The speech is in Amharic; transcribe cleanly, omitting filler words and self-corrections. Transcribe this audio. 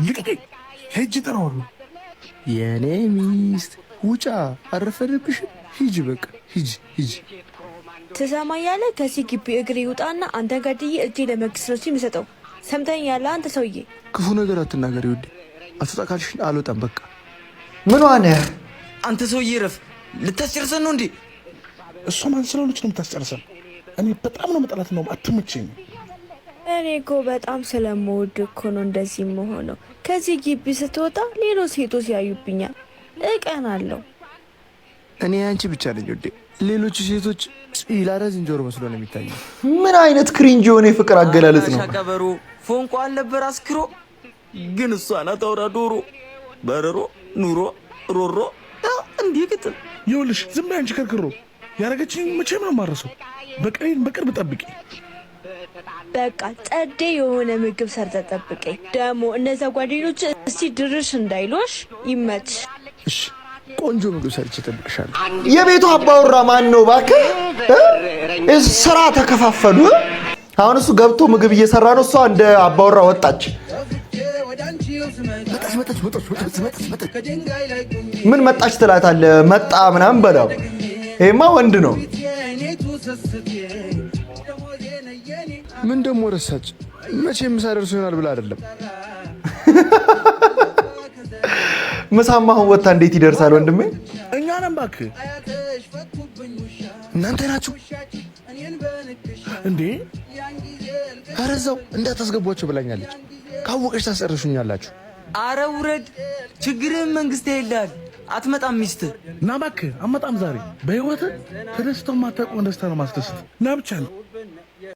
ልቀቀኝ ሄጅ እጠራዋለሁ። የኔ ሚስት ውጫ አረፈደብሽ። ሂጂ በቃ ሂጂ። ትሰማኛለህ? ከዚህ ግቢ እግሬ ይውጣና አንተ ገድዬ እጄ ለመንግስት ነው የሚሰጠው። ሰምተኛለህ? አንተ ሰውዬ ክፉ ነገር አትናገሪ ውዴ። አትወጣ ካልሽኝ አልወጣም በቃ። ምን ሆነ? አንተ ሰውዬ ረፍ። ልታስጨርሰን ነው እንዴ? እሷ ማን ስለሆነች ነው የምታስጨርሰን? እኔ በጣም ነው መጠላት ነው አትመቸኝ። እኔ እኮ በጣም ስለምወድ እኮ ነው እንደዚህ መሆነው። ከዚህ ግቢ ስትወጣ ሌሎች ሴቶች ያዩብኛል፣ እቀናለሁ። እኔ አንቺ ብቻ ነኝ ውዴ። ሌሎቹ ሴቶች ፂላዳ ዝንጀሮ መስሎ ነው የሚታየው። ምን አይነት ክሪንጅ የሆነ የፍቅር አገላለጽ ነው? ሻቀበሩ ፎንቋ አልነበር አስክሮ፣ ግን እሷ ናት አውራ ዶሮ በረሮ ኑሮ ሮሮ እንዲህ ግጥም። ይኸውልሽ ዝም በይ አንቺ ከርክሮ። ያረገችኝ መቼም ነው የማረሰው። በቅርብ ጠብቂ። በቃ ጸዴ የሆነ ምግብ ሰርተ ጠብቀኝ። ደግሞ እነዛ ጓደኞች እስቲ ድርሽ እንዳይሎሽ። ይመች። እሺ ቆንጆ ምግብ ሰርቼ እጠብቅሻለሁ። የቤቱ አባወራ ማን ነው እባክህ? ስራ ተከፋፈሉ። አሁን እሱ ገብቶ ምግብ እየሰራ ነው፣ እሷ እንደ አባወራ ወጣች። መጣች። ምን መጣች ትላታለህ? መጣ ምናምን በላው። ይሄማ ወንድ ነው። ምን ደግሞ ረሳች? መቼ ምሳ ደርሶ ይሆናል ብላ አይደለም። ምሳማ አሁን ወጣ እንዴት ይደርሳል ወንድሜ? እኛ ነን እባክህ። እናንተ ናችሁ እንዴ? ኧረ እዛው እንዳታስገቧቸው ብላኛለች። ካወቀች ታስጨርሱኛላችሁ። አረ ውረድ። ችግርህን መንግስት ይላል። አትመጣም ሚስት ና እባክህ። አመጣም ዛሬ በህይወት ተደስተው ማታውቀውን ደስታ ነው ማስደሰት። ና ብቻ ነው